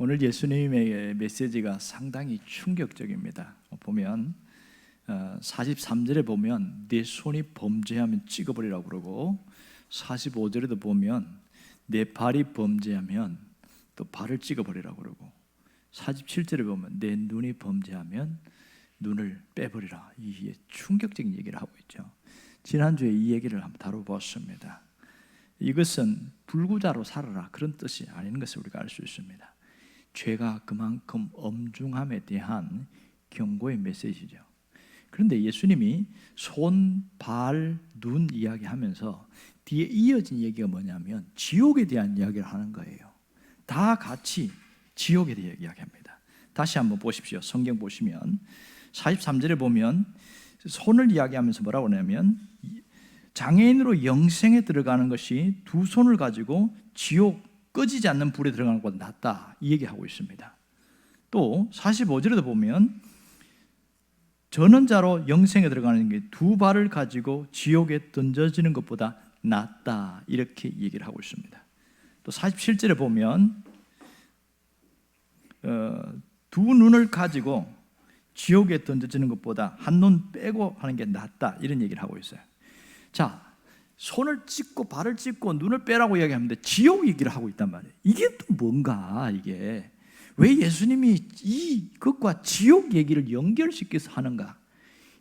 오늘 예수님의 메시지가 상당히 충격적입니다. 보면 43절에 보면 내 손이 범죄하면 찍어버리라고 그러고, 45절에도 보면 내 발이 범죄하면 또 발을 찍어버리라고 그러고, 47절에 보면 내 눈이 범죄하면 눈을 빼버리라. 이게 충격적인 얘기를 하고 있죠. 지난주에 이 얘기를 한번 다뤄보았습니다. 이것은 불구자로 살아라 그런 뜻이 아닌 것을 우리가 알 수 있습니다. 죄가 그만큼 엄중함에 대한 경고의 메시지죠. 그런데 예수님이 손, 발, 눈 이야기하면서 뒤에 이어진 얘기가 뭐냐면 지옥에 대한 이야기를 하는 거예요. 다 같이 지옥에 대해 이야기합니다. 다시 한번 보십시오. 성경 보시면 43절에 보면 손을 이야기하면서 뭐라고 하냐면 장애인으로 영생에 들어가는 것이 두 손을 가지고 지옥 꺼지지 않는 불에 들어가는 것보다 낫다, 이 얘기하고 있습니다. 또 45절에도 보면 저는 자로 영생에 들어가는 게 두 발을 가지고 지옥에 던져지는 것보다 낫다, 이렇게 얘기를 하고 있습니다. 또 47절에 보면 두 눈을 가지고 지옥에 던져지는 것보다 한 눈 빼고 하는 게 낫다, 이런 얘기를 하고 있어요. 자, 손을 찢고 발을 찢고 눈을 빼라고 이야기하는데 지옥 얘기를 하고 있단 말이에요. 이게 또 뭔가, 이게 왜 예수님이 이것과 지옥 얘기를 연결시켜서 하는가?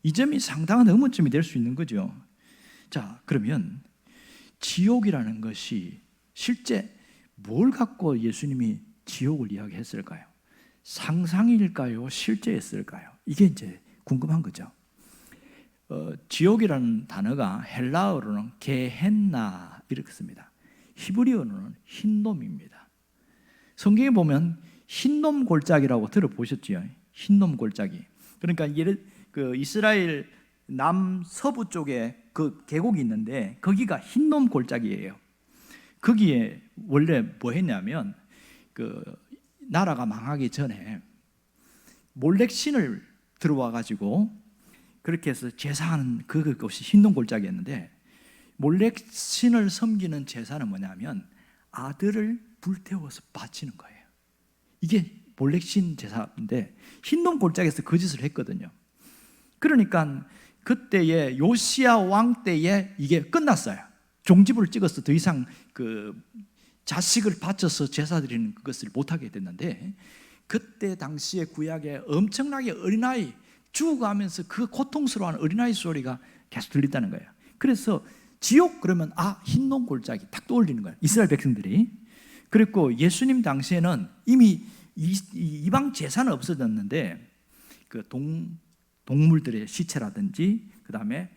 이 점이 상당한 의문점이 될 수 있는 거죠. 자, 그러면 지옥이라는 것이 실제 뭘 갖고 예수님이 지옥을 이야기했을까요? 상상일까요? 실제였을까요? 이게 이제 궁금한 거죠. 지옥이라는 단어가 헬라어로는 게헨나 이렇게 씁니다. 히브리어로는 흰놈입니다. 성경에 보면 흰놈 골짜기라고 들어보셨지요? 흰놈 골짜기. 그러니까 이스라엘 남서부 쪽에 그 계곡이 있는데 거기가 흰놈 골짜기예요. 거기에 원래 뭐 했냐면 나라가 망하기 전에 몰렉 신을 들어와 가지고 그렇게 해서 제사하는 그것이 흰놈 골짜기였는데, 몰렉 신을 섬기는 제사는 뭐냐면 아들을 불태워서 바치는 거예요. 이게 몰렉 신 제사인데 흰놈 골짜기에서 그 짓을 했거든요. 그러니까 그때의 요시야 왕 때에 이게 끝났어요. 종지부를 찍어서 더 이상 자식을 바쳐서 제사 드리는 것을 못하게 됐는데, 그때 당시에 구약에 엄청나게 어린아이 죽어가면서 그 고통스러워하는 어린아이 소리가 계속 들린다는 거예요. 그래서 지옥 그러면 흰놈 골짜기 딱 떠올리는 거예요, 이스라엘 백성들이. 그리고 예수님 당시에는 이미 이방 제사는 없어졌는데 동물들의 시체라든지 그 다음에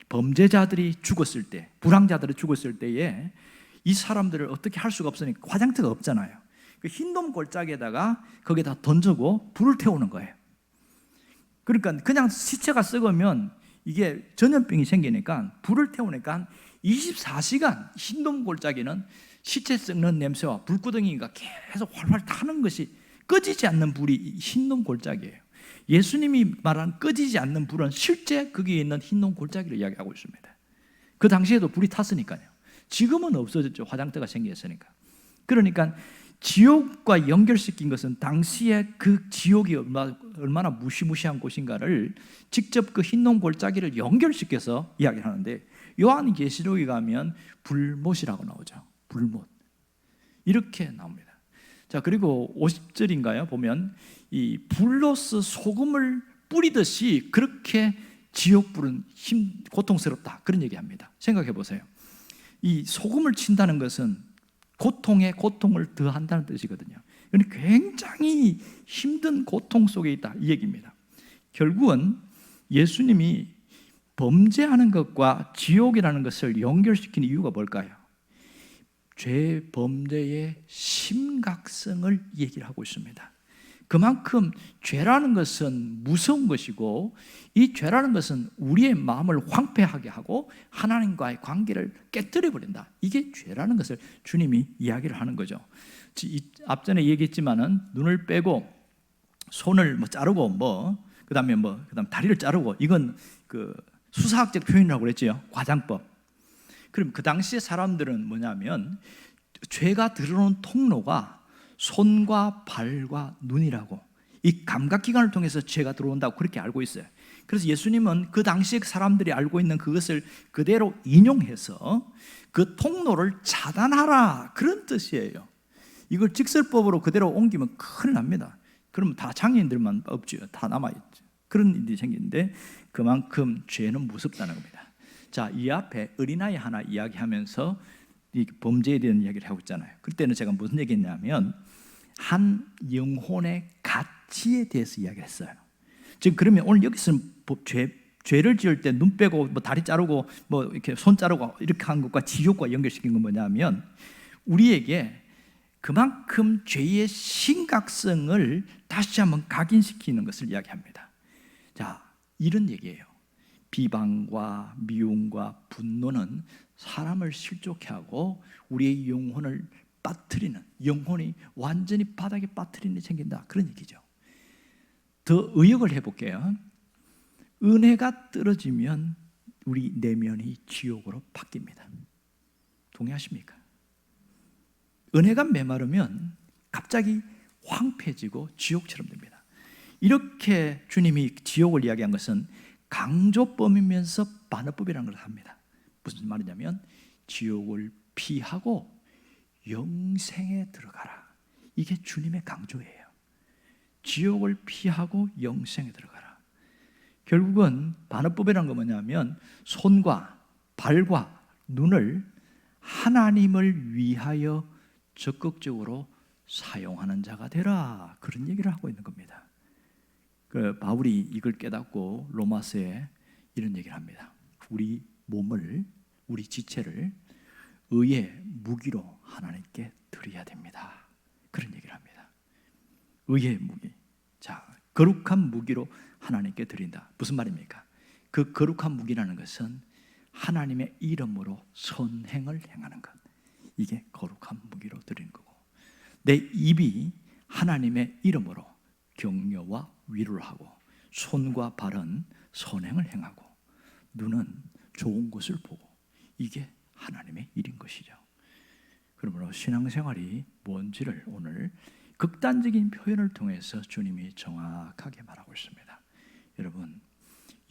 범죄자들이 죽었을 때, 불황자들이 죽었을 때에 이 사람들을 어떻게 할 수가 없으니까 화장터가 없잖아요. 그 흰놈 골짜기에다가 거기다 던지고 불을 태우는 거예요. 그러니까 그냥 시체가 썩으면 이게 전염병이 생기니까 불을 태우니까 24시간 흰놈 골짜기는 시체 썩는 냄새와 불구덩이가 계속 활활 타는 것이, 꺼지지 않는 불이 흰놈 골짜기예요. 예수님이 말한 꺼지지 않는 불은 실제 거기에 있는 흰놈 골짜기를 이야기하고 있습니다. 그 당시에도 불이 탔으니까요. 지금은 없어졌죠, 화장터가 생겼으니까. 그러니까 지옥과 연결시킨 것은 당시에 그 지옥이 얼마나 무시무시한 곳인가를 직접 그 흰놈 골짜기를 연결시켜서 이야기하는데, 요한계시록에 가면 불못이라고 나오죠. 불못, 이렇게 나옵니다. 자, 그리고 50절인가요? 보면 이 불로서 소금을 뿌리듯이 그렇게 지옥불은 고통스럽다, 그런 얘기합니다. 생각해 보세요. 이 소금을 친다는 것은 고통에 고통을 더한다는 뜻이거든요. 그러니까 굉장히 힘든 고통 속에 있다, 이 얘기입니다. 결국은 예수님이 범죄하는 것과 지옥이라는 것을 연결시키는 이유가 뭘까요? 죄 범죄의 심각성을 얘기를 하고 있습니다. 그만큼 죄라는 것은 무서운 것이고, 이 죄라는 것은 우리의 마음을 황폐하게 하고 하나님과의 관계를 깨뜨려 버린다. 이게 죄라는 것을 주님이 이야기를 하는 거죠. 앞전에 얘기했지만은 눈을 빼고 손을 자르고 그다음에 다리를 자르고, 이건 수사학적 표현이라고 그랬죠. 과장법. 그럼 그 당시에 사람들은 뭐냐면 죄가 드러오는 통로가 손과 발과 눈이라고, 이 감각기관을 통해서 죄가 들어온다고 그렇게 알고 있어요. 그래서 예수님은 그 당시에 사람들이 알고 있는 그것을 그대로 인용해서 그 통로를 차단하라, 그런 뜻이에요. 이걸 직설법으로 그대로 옮기면 큰일 납니다. 그러면 다 장애인들만 없죠. 다 남아있죠. 그런 일이 생기는데 그만큼 죄는 무섭다는 겁니다. 자, 이 앞에 어린아이 하나 이야기하면서 이 범죄에 대한 이야기를 하고 있잖아요. 그때는 제가 무슨 얘기했냐면 한 영혼의 가치에 대해서 이야기했어요. 지금 그러면 오늘 여기서는 죄를 지을 때 눈 빼고 뭐 다리 자르고 뭐 이렇게 손 자르고 이렇게 한 것과 지옥과 연결시킨 건 뭐냐면 우리에게 그만큼 죄의 심각성을 다시 한번 각인시키는 것을 이야기합니다. 자, 이런 얘기예요. 비방과 미움과 분노는 사람을 실족해 하고 우리의 영혼을 빠뜨리는, 영혼이 완전히 바닥에 빠뜨리는 일이 생긴다, 그런 얘기죠. 더 의역을 해볼게요. 은혜가 떨어지면 우리 내면이 지옥으로 바뀝니다. 동의하십니까? 은혜가 메마르면 갑자기 황폐해지고 지옥처럼 됩니다. 이렇게 주님이 지옥을 이야기한 것은 강조범이면서 반어법이라는 걸 합니다. 무슨 말이냐면 지옥을 피하고 영생에 들어가라, 이게 주님의 강조예요. 지옥을 피하고 영생에 들어가라. 결국은 반어법이라는 건 뭐냐면 손과 발과 눈을 하나님을 위하여 적극적으로 사용하는 자가 되라, 그런 얘기를 하고 있는 겁니다. 그 바울이 이걸 깨닫고 로마서에 이런 얘기를 합니다. 우리 몸을, 우리 지체를 의의 무기로 하나님께 드려야 됩니다, 그런 얘기를 합니다. 의의 무기, 자, 거룩한 무기로 하나님께 드린다. 무슨 말입니까? 그 거룩한 무기라는 것은 하나님의 이름으로 선행을 행하는 것, 이게 거룩한 무기로 드리는 거고, 내 입이 하나님의 이름으로 격려와 위로를 하고, 손과 발은 선행을 행하고, 눈은 좋은 것을 보고, 이게 하나님의 일인 것이죠. 그러므로 신앙생활이 뭔지를 오늘 극단적인 표현을 통해서 주님이 정확하게 말하고 있습니다. 여러분,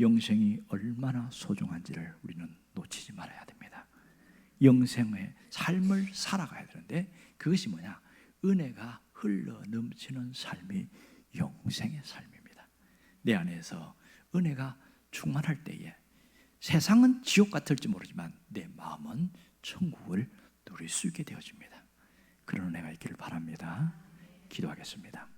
영생이 얼마나 소중한지를 우리는 놓치지 말아야 됩니다. 영생의 삶을 살아가야 되는데 그것이 뭐냐? 은혜가 흘러 넘치는 삶이 영생의 삶입니다. 내 안에서 은혜가 충만할 때에 세상은 지옥 같을지 모르지만 내 마음은 천국을 누릴 수 있게 되어집니다. 그런 은혜가 있기를 바랍니다. 기도하겠습니다.